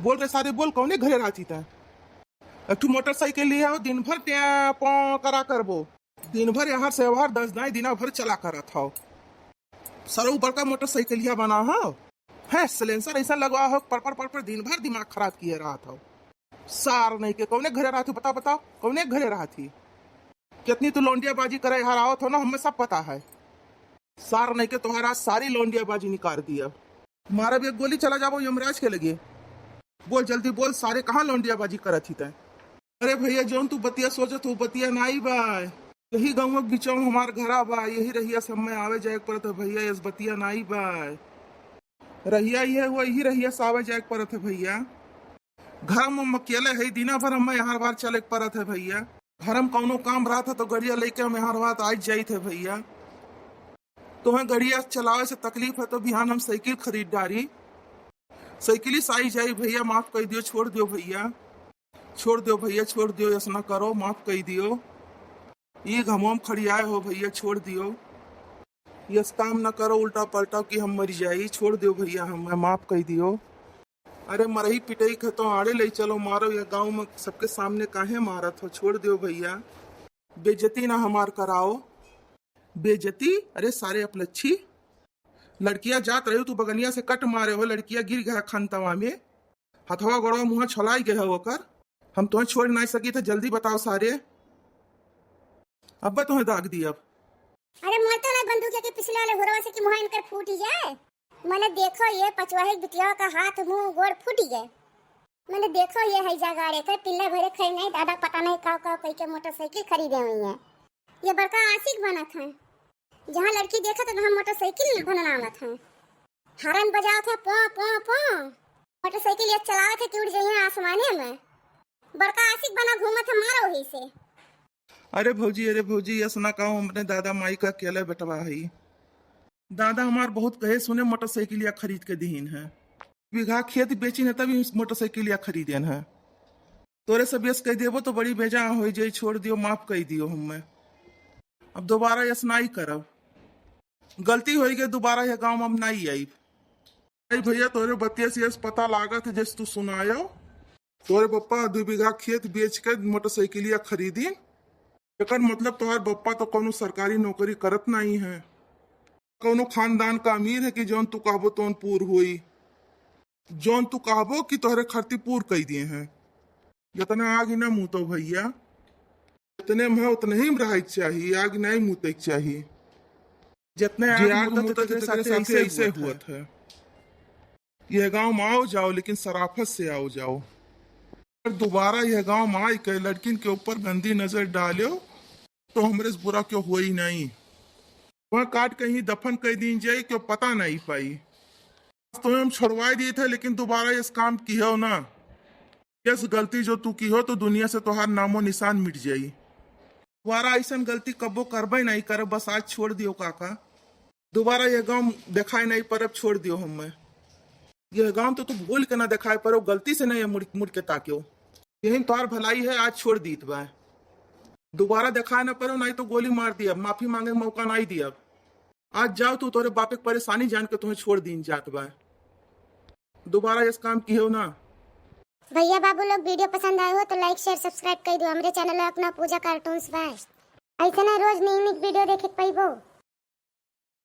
बोल रहे सारे बोल कौने घरे रहती था। एक ठू मोटरसाइकिल लिया हो, दिन भर ट्या पौ करा करबो, दिन भर यहाँ से बाहर 10 दिना भर चला करा था। सरो ऊपर का मोटरसाइकिलिया बना हो है, सिलेंसर ऐसा लगवा हो, पर दिन भर दिमाग खराब किए रहा था। सार नहीं के कौने घरे रहा थी, बता बताओ कौने घरे रहा थी। कितनी तू लौंडियाबाजी करे हराओ हो ना, हमें सब पता है। सार नहीं के तुम्हारा सारी लौंडियाबाजी निकाल दिया। तुम्हारा भी एक गोली चला जाओ यमराज के लगे। बोल जल्दी बोल, सारे कहाँ लौंडियाबाजी करत ही तय। अरे भैया जौन तू बतिया सोचत हो बतिया नहीं बा, यही गाँव बिचौ हमार घरा बा, यही रहिया सब में आवे जाए पड़त है भैया, इस बतिया नहीं बा। रहिया ही है वो, यही रहिया से आवे जाए पड़त है भैया। घर में अकेले है, दिना भर हमें यहाँ बार चले पड़त है भैया। घर में कौनो काम रहा था तो गड़िया लेके हम यहाँ बात आज जाई थे भैया। तुम्हें गड़िया चलावे से तकलीफ है तो बिहान हम साइकिल खरीद डारी, साइकिल से आई जाई भैया, माफ कर दियो, छोड़ दियो भैया, छोड़ दियो भैया, छोड़ दियो, ऐसा ना करो, माफ कर दियो। ये घमोम खड़ी आए हो भैया, छोड़ दियो, ये काम ना करो उल्टा पलटा कि हम मर जाई, छोड़ दियो भैया, हम माफ कर दियो। अरे मरही पिटई के तो आड़े ले चलो मारो, या गांव में सबके सामने काहे मारत हो, छोड़ दियो भैया, बेइज्जती ना हमार कराओ। बेइज्जती? अरे सारे अपलच्छी लड़कियां जात रही, तू बगनिया से कट मारे हो, लड़कियां गिर गया खनतवा में, हथवा गोड़वा मुँह छोलाई गए हो कर। हम तुम्हें छोड़ नहीं सकी थे, जल्दी बताओ सारे। अब्बा तुम्हें दाग दी अब। अरे मोर तो ना बंदूक के पिछले वाले घोरवा से कि मुंह इनकर फूट ही जाए। मैंने देखो ये पचवाही बिटिया का हाथ मुंह गोड़ फूट गए। मैंने देखो ये है जगाड़े कर पिल्ला भरे खरीद नहीं, दादा पता नहीं काव काव कई के मोटरसाइकिल खरीदे हुई है। ये बड़का आशिक बना था, जहाँ लड़की देखा तो वहाँ मोटरसाइकिल बनाना था, हॉर्न बजाओ था पौ पौ पौ, मोटरसाइकिल ये चलावे थे कि उड़ जाइए आसमाने में। बड़का आशिक बना घूमा था, मारो ही से। अरे भौजी ऐसा ना कहो, हमने दादा माई का अकेला बेटवा है। दादा हमार बहुत कहे सुने मोटरसाइकिलिया खरीद के दीन है, बीघा खेत बेची न तभी मोटरसाइकिलिया खरीदेन है। तोरे सब यस कह देबो तो बड़ी बेजा हो जाई, छोड़ दियो, माफ कर दियो, हमें अब दोबारा यस नहीं करब, गलती हो गई, दोबारा यह गाँव में अब नहीं आई। भैया तोरे बतिया से पता लागत है जैसे तू सुनायो, तोरे पप्पा 2 बीघा खेत बेच के मोटरसाइकिलिया खरीदी, एक मतलब तुम्हारे पप्पा तो कोनो सरकारी नौकरी करत नहीं है, कोनो खानदान का अमीर है कि जौन तू कहबो तो पूर हुई, जौन तू कहबो कि तोहरे खर्ती पूर कर दिए हैं। जितना आग ना मुँह तो भैया, जितने में उतने ही रह चाहिए, आग नहीं मुँह चाहिए, जितने आग मुँह ऐसे हुआ है। यह गांव में आओ जाओ लेकिन शराफत से आओ जाओ, दोबारा यह गांव में आई के लड़किन के ऊपर गंदी नजर डालो तो हमरे से बुरा क्यों हुई नहीं, वह काट कहीं दफन कर दी जाए क्यों पता नहीं पाई। तुम्हें हम छोड़वा दिए थे लेकिन दोबारा इस काम की हो ना, यस गलती जो तू की हो तो दुनिया से तुम्हार नामो निशान मिट जाई। दोबारा ऐसा गलती कबो करबे नहीं कर, बस आज छोड़ दियो काका, दोबारा यह गाँव दिखाई नहीं पर अब छोड़ दियो। हमें यह गाँव तो तू भूल के ना दिखाई पर गलती से नहीं मुड़ के ताक्यो, यही तुम्हार भलाई है, आज छोड़ दी बा, दोबारा दिखाए ना पड़ो, नहीं तो गोली मार दिया, माफी मांगे मौका नहीं दिया। आज जाओ तू, तोरे बापे की परेशानी जान के तुम्हें छोड़ दी जात बा, दोबारा इस काम की हो ना। भैया बाबू लोग वीडियो पसंद आए हो तो लाइक शेयर सब्सक्राइब कर दो, हमारे चैनल अपना पूजा कार्टून्स बा, ऐसे ना रोज नियमित वीडियो देखे पाइबो।